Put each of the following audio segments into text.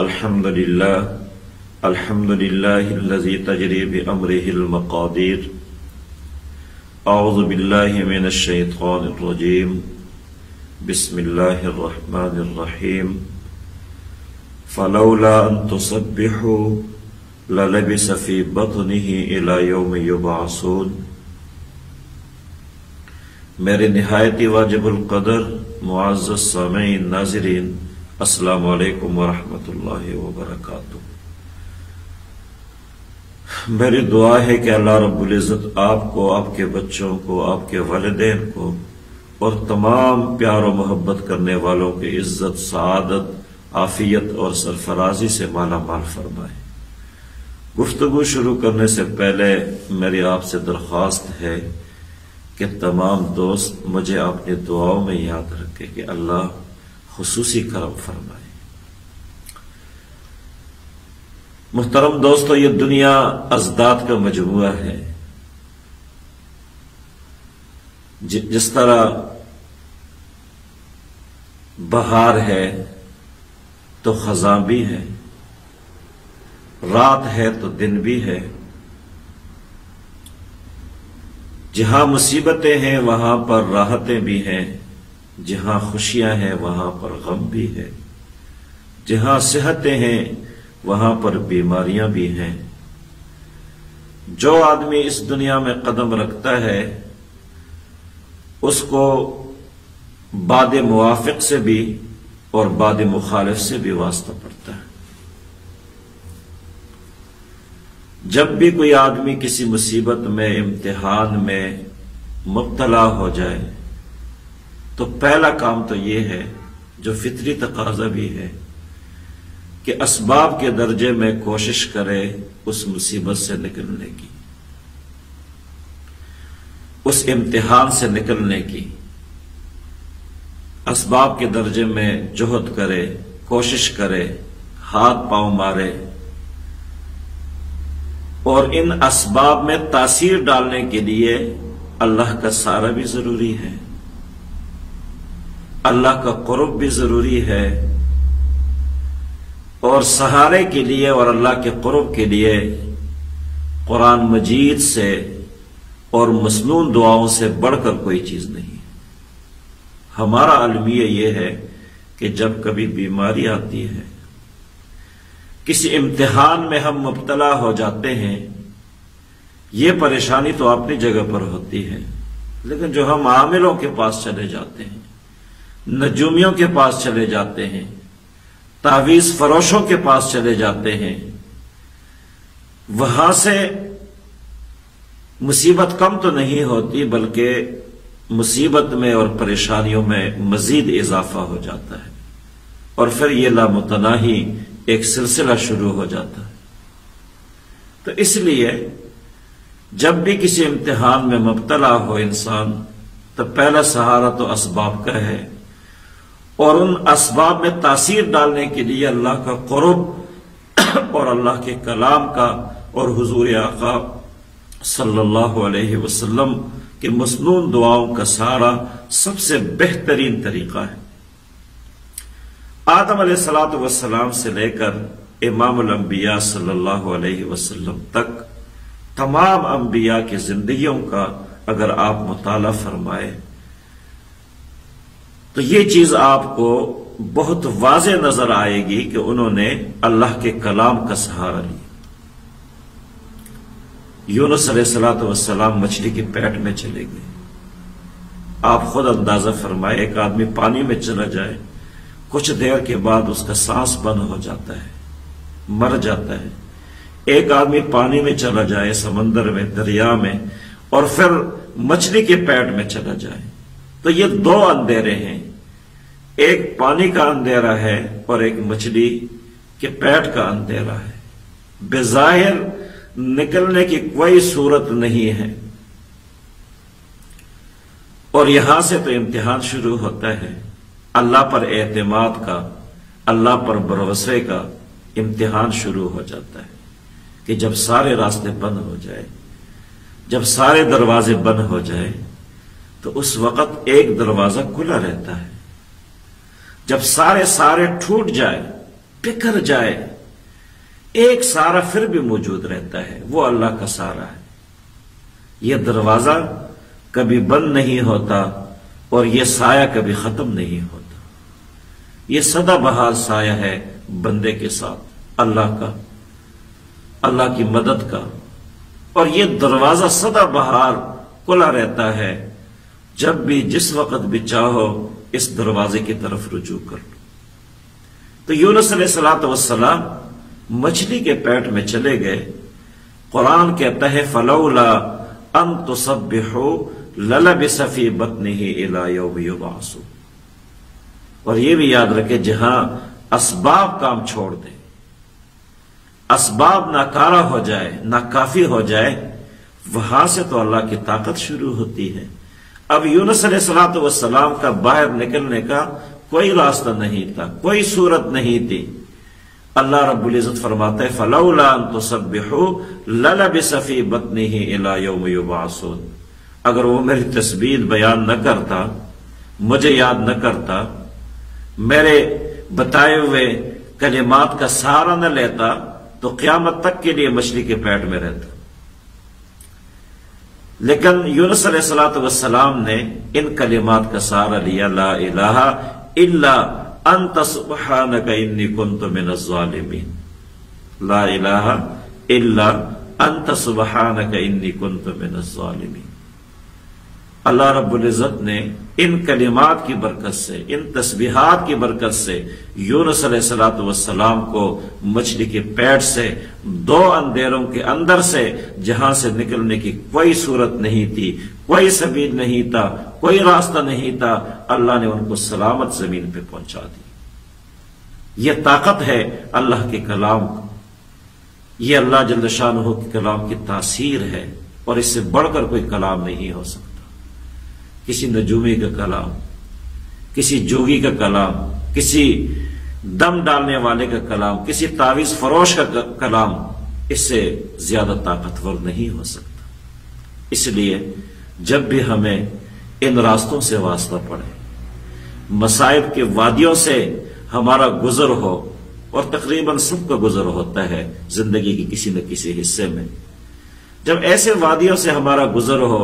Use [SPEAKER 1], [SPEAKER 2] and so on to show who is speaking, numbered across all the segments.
[SPEAKER 1] الحمد لله الذي تجري بأمره المقادير. أعوذ بالله من الشيطان الرجيم. بسم الله الرحمن الرحيم. فلولا أن تسبحوا للبث في بطنه إلى يوم يبعثون. میرے نہایت واجب القدر معزز سامعین ناظرین، السلام علیکم ورحمۃ اللہ وبرکاتہ. میری دعا ہے کہ اللہ رب العزت آپ کو، آپ کے بچوں کو، آپ کے والدین کو اور تمام پیار و محبت کرنے والوں کی عزت، سعادت، عافیت اور سرفرازی سے مالا مال فرمائے. گفتگو شروع کرنے سے پہلے میری آپ سے درخواست ہے کہ تمام دوست مجھے اپنی دعاؤں میں یاد رکھے کہ اللہ خصوصی کرم فرمائے. محترم دوستو، یہ دنیا ازداد کا مجموعہ ہے. جس طرح بہار ہے تو خزاں بھی ہے، رات ہے تو دن بھی ہے. جہاں مصیبتیں ہیں وہاں پر راحتیں بھی ہیں، جہاں خوشیاں ہیں وہاں پر غم بھی ہے، جہاں صحتیں ہیں وہاں پر بیماریاں بھی ہیں. جو آدمی اس دنیا میں قدم رکھتا ہے اس کو باد موافق سے بھی اور باد مخالف سے بھی واسطہ پڑتا ہے. جب بھی کوئی آدمی کسی مصیبت میں، امتحان میں مبتلا ہو جائے تو پہلا کام تو یہ ہے، جو فطری تقاضا بھی ہے، کہ اسباب کے درجے میں کوشش کرے اس مصیبت سے نکلنے کی، اس امتحان سے نکلنے کی. اسباب کے درجے میں جہد کرے، کوشش کرے، ہاتھ پاؤں مارے، اور ان اسباب میں تاثیر ڈالنے کے لیے اللہ کا سہارا بھی ضروری ہے، اللہ کا قرب بھی ضروری ہے. اور سہارے کے لیے اور اللہ کے قرب کے لیے قرآن مجید سے اور مسنون دعاؤں سے بڑھ کر کوئی چیز نہیں. ہمارا المیہ یہ ہے کہ جب کبھی بیماری آتی ہے، کسی امتحان میں ہم مبتلا ہو جاتے ہیں، یہ پریشانی تو اپنی جگہ پر ہوتی ہے، لیکن جو ہم عاملوں کے پاس چلے جاتے ہیں، نجومیوں کے پاس چلے جاتے ہیں، تعویذ فروشوں کے پاس چلے جاتے ہیں، وہاں سے مصیبت کم تو نہیں ہوتی بلکہ مصیبت میں اور پریشانیوں میں مزید اضافہ ہو جاتا ہے، اور پھر یہ لامتناہی ایک سلسلہ شروع ہو جاتا ہے. تو اس لیے جب بھی کسی امتحان میں مبتلا ہو انسان تو پہلا سہارا تو اسباب کا ہے، اور ان اسباب میں تاثیر ڈالنے کے لیے اللہ کا قرب اور اللہ کے کلام کا اور حضور آقا صلی اللہ علیہ وسلم کے مسنون دعاؤں کا سہارا سب سے بہترین طریقہ ہے. آدم علیہ السلام سے لے کر امام الانبیاء صلی اللہ علیہ وسلم تک تمام انبیاء کی زندگیوں کا اگر آپ مطالعہ فرمائے تو یہ چیز آپ کو بہت واضح نظر آئے گی کہ انہوں نے اللہ کے کلام کا سہارا لیا. یونس علیہ السلام مچھلی کے پیٹ میں چلے گئے. آپ خود اندازہ فرمائے، ایک آدمی پانی میں چلا جائے، کچھ دیر کے بعد اس کا سانس بند ہو جاتا ہے، مر جاتا ہے. ایک آدمی پانی میں چلا جائے، سمندر میں، دریا میں، اور پھر مچھلی کے پیٹ میں چلا جائے، تو یہ دو اندھیرے ہیں. ایک پانی کا اندھیرا ہے اور ایک مچھلی کے پیٹ کا اندھیرا ہے. بظاہر نکلنے کی کوئی صورت نہیں ہے، اور یہاں سے تو امتحان شروع ہوتا ہے. اللہ پر اعتماد کا، اللہ پر بھروسے کا امتحان شروع ہو جاتا ہے کہ جب سارے راستے بند ہو جائے، جب سارے دروازے بند ہو جائے تو اس وقت ایک دروازہ کھلا رہتا ہے. جب سارے ٹوٹ جائے بکھر جائے، ایک سایہ پھر بھی موجود رہتا ہے، وہ اللہ کا سایہ ہے۔ یہ دروازہ کبھی بند نہیں ہوتا اور یہ سایہ کبھی ختم نہیں ہوتا۔ یہ سدا بہار سایہ ہے بندے کے ساتھ اللہ کا، اللہ کی مدد کا، اور یہ دروازہ سدا بہار کھلا رہتا ہے۔ جب بھی جس وقت بھی چاہو اس دروازے کی طرف رجوع کر لو۔ تو یونس علیہ السلام مچھلی کے پیٹ میں چلے گئے۔ قرآن کہتا ہے فلولا ان تسبحوا للبث فی بطنہ الی یوم یبعثون۔ اور یہ بھی یاد رکھے، جہاں اسباب کام چھوڑ دیں، اسباب ناکارہ ہو جائے، ناکافی ہو جائے، وہاں سے تو اللہ کی طاقت شروع ہوتی ہے۔ اب یونس علیہ السلام کا باہر نکلنے کا کوئی راستہ نہیں تھا، کوئی صورت نہیں تھی۔ اللہ رب العزت فرماتا ہے فلولا ان تسبحوا للبث فی بطنہ الی یوم یبعثون۔ اگر وہ میری تسبیح بیان نہ کرتا، مجھے یاد نہ کرتا، میرے بتائے ہوئے کلمات کا سہارا نہ لیتا، تو قیامت تک کے لیے مچھلی کے پیٹ میں رہتا۔ لیکن یونس علیہ السلام نے ان کلمات کا سہارا لیا، لا الہ الا انت سبحانک انی کنت من الظالمین، لا الہ الا انت سبحانک انی کنت من الظالمین۔ اللہ رب العزت نے ان کلمات کی برکت سے، ان تسبیحات کی برکت سے یونس علیہ السلام کو مچھلی کے پیٹ سے، دو اندھیروں کے اندر سے، جہاں سے نکلنے کی کوئی صورت نہیں تھی، کوئی سبیل نہیں تھا، کوئی راستہ نہیں تھا، اللہ نے ان کو سلامت زمین پہ پہنچا دی۔ یہ طاقت ہے اللہ کے کلام کو، یہ اللہ جل شانہ کے کلام کی تاثیر ہے، اور اس سے بڑھ کر کوئی کلام نہیں ہو سکتا۔ کسی نجومی کا کلام، کسی جوگی کا کلام، کسی دم ڈالنے والے کا کلام، کسی تعویذ فروش کا کلام اس سے زیادہ طاقتور نہیں ہو سکتا۔ اس لیے جب بھی ہمیں ان راستوں سے واسطہ پڑے، مصائب کے وادیوں سے ہمارا گزر ہو، اور تقریباً سب کا گزر ہوتا ہے زندگی کے کسی نہ کسی حصے میں، جب ایسے وادیوں سے ہمارا گزر ہو،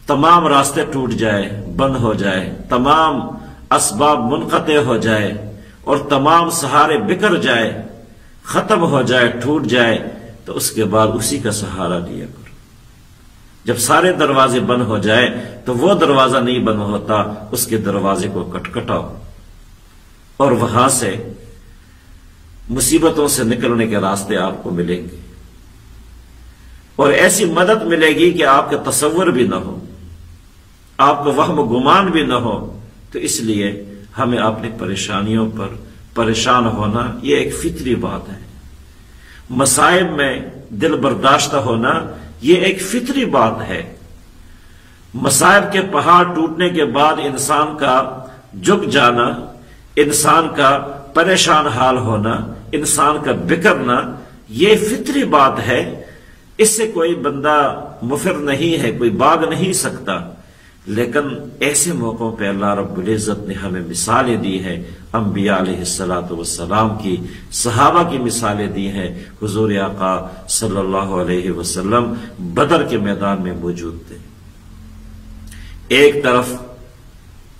[SPEAKER 1] تمام راستے ٹوٹ جائے، بند ہو جائے، تمام اسباب منقطع ہو جائے، اور تمام سہارے بکھر جائے، ختم ہو جائے، ٹوٹ جائے، تو اس کے بعد اسی کا سہارا لیا کرو۔ جب سارے دروازے بند ہو جائے تو وہ دروازہ نہیں بند ہوتا، اس کے دروازے کو کٹکھٹاؤ، اور وہاں سے مصیبتوں سے نکلنے کے راستے آپ کو ملیں گے، اور ایسی مدد ملے گی کہ آپ کا تصور بھی نہ ہو، آپ کو وہم و گمان بھی نہ ہو۔ تو اس لیے ہمیں اپنی پریشانیوں پر پریشان ہونا یہ ایک فطری بات ہے، مصائب میں دل برداشتہ ہونا یہ ایک فطری بات ہے۔ مصائب کے پہاڑ ٹوٹنے کے بعد انسان کا جھک جانا، انسان کا پریشان حال ہونا، انسان کا بکھرنا، یہ فطری بات ہے، اس سے کوئی بندہ مفر نہیں ہے، کوئی بھاگ نہیں سکتا۔ لیکن ایسے موقعوں پہ اللہ رب العزت نے ہمیں مثالیں دی ہیں، انبیاء علیہ السلام کی، صحابہ کی مثالیں دی ہیں۔ حضور آقا صلی اللہ علیہ وسلم بدر کے میدان میں موجود تھے، ایک طرف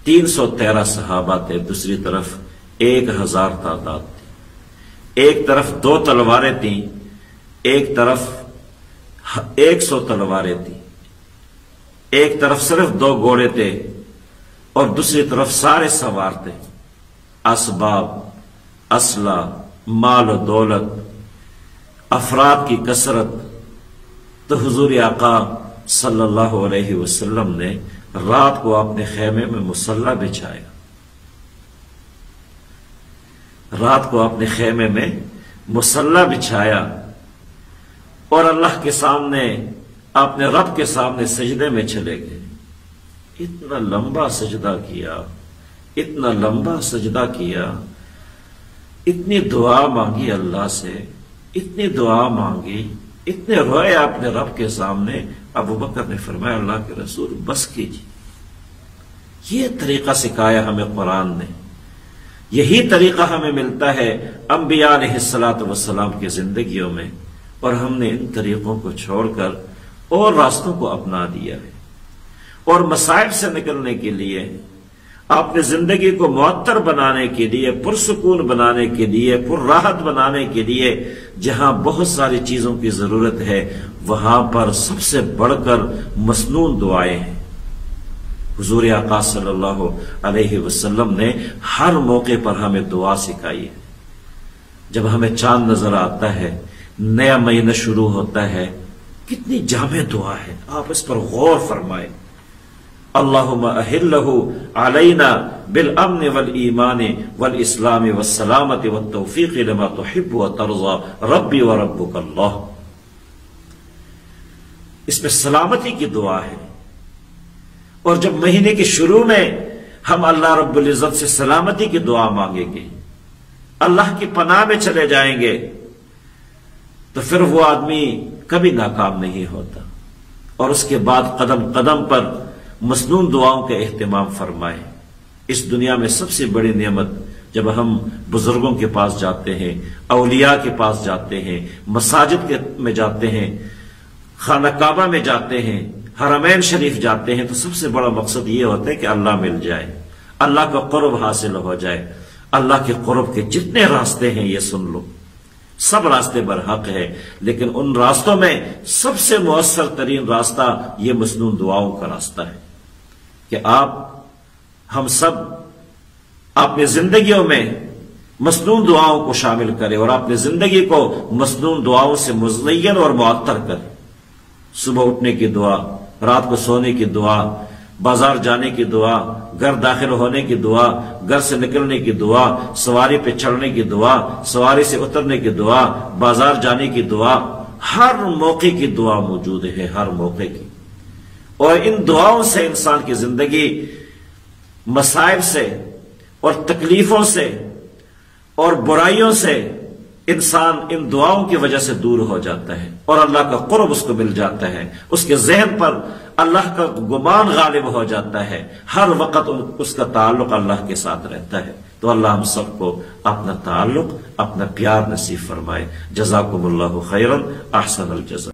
[SPEAKER 1] 313 صحابہ تھے، دوسری طرف 1000 تعداد تھی، ایک طرف 2 تلواریں تھیں، ایک طرف 100 تلواریں تھیں، ایک طرف صرف 2 گھوڑے تھے، اور دوسری طرف سارے سوار تھے، اسباب، اسلحہ، مال و دولت، افراد کی کثرت۔ تو حضور آقا صلی اللہ علیہ وسلم نے رات کو اپنے خیمے میں مصلی بچھایا، رات کو اپنے خیمے میں مصلی بچھایا، اور اللہ کے سامنے، اپنے رب کے سامنے سجدے میں چلے گئے۔ اتنا لمبا سجدہ کیا، اتنا لمبا سجدہ کیا، اتنی دعا مانگی اللہ سے، اتنی دعا مانگی، اتنے روئے اپنے رب کے سامنے۔ ابو بکر نے فرمایا اللہ کے رسول بس کیجیے۔ یہ طریقہ سکھایا ہمیں قرآن نے، یہی طریقہ ہمیں ملتا ہے انبیاء علیہ الصلوۃ والسلام کی زندگیوں میں، اور ہم نے ان طریقوں کو چھوڑ کر اور راستوں کو اپنا دیا ہے۔ اور مصائب سے نکلنے کے لیے، اپنے زندگی کو معطر بنانے کے لیے، پرسکون بنانے کے لیے، پر راحت بنانے کے لیے، جہاں بہت ساری چیزوں کی ضرورت ہے وہاں پر سب سے بڑھ کر مسنون دعائیں ہیں۔ حضور آقا صلی اللہ علیہ وسلم نے ہر موقع پر ہمیں دعا سکھائی ہے۔ جب ہمیں چاند نظر آتا ہے، نیا مہینہ شروع ہوتا ہے، کتنی جامع دعا ہے، آپ اس پر غور فرمائیں۔ اللہم احلہ علینا بالامن والایمان والاسلام والسلامت والتوفیق لما تحب وترضى ربی وربک اللہ۔ اس میں سلامتی کی دعا ہے، اور جب مہینے کے شروع میں ہم اللہ رب العزت سے سلامتی کی دعا مانگیں گے، اللہ کی پناہ میں چلے جائیں گے، تو پھر وہ آدمی کبھی ناکام نہیں ہوتا۔ اور اس کے بعد قدم قدم پر مسنون دعاؤں کا اہتمام فرمائیں۔ اس دنیا میں سب سے بڑی نعمت جب ہم بزرگوں کے پاس جاتے ہیں، اولیاء کے پاس جاتے ہیں، مساجد میں جاتے ہیں، خانہ کعبہ میں جاتے ہیں، حرمین شریف جاتے ہیں، تو سب سے بڑا مقصد یہ ہوتا ہے کہ اللہ مل جائے، اللہ کا قرب حاصل ہو جائے۔ اللہ کے قرب کے جتنے راستے ہیں یہ سن لو، سب راستے برحق ہے، لیکن ان راستوں میں سب سے مؤثر ترین راستہ یہ مسنون دعاؤں کا راستہ ہے کہ ہم سب اپنی زندگیوں میں مسنون دعاؤں کو شامل کریں اور اپنی زندگی کو مسنون دعاؤں سے مزین اور معطر کریں۔ صبح اٹھنے کی دعا، رات کو سونے کی دعا، بازار جانے کی دعا، گھر داخل ہونے کی دعا، گھر سے نکلنے کی دعا، سواری پہ چڑھنے کی دعا، سواری سے اترنے کی دعا، بازار جانے کی دعا، ہر موقع کی دعا موجود ہے، ہر موقع کی۔ اور ان دعاؤں سے انسان کی زندگی مصائب سے اور تکلیفوں سے اور برائیوں سے انسان ان دعاؤں کی وجہ سے دور ہو جاتا ہے، اور اللہ کا قرب اس کو مل جاتا ہے، اس کے ذہن پر اللہ کا گمان غالب ہو جاتا ہے، ہر وقت اس کا تعلق اللہ کے ساتھ رہتا ہے۔ تو اللہ ہم سب کو اپنا تعلق، اپنا پیار نصیب فرمائے۔ جزاکم اللہ خیرا، احسن الجزاء۔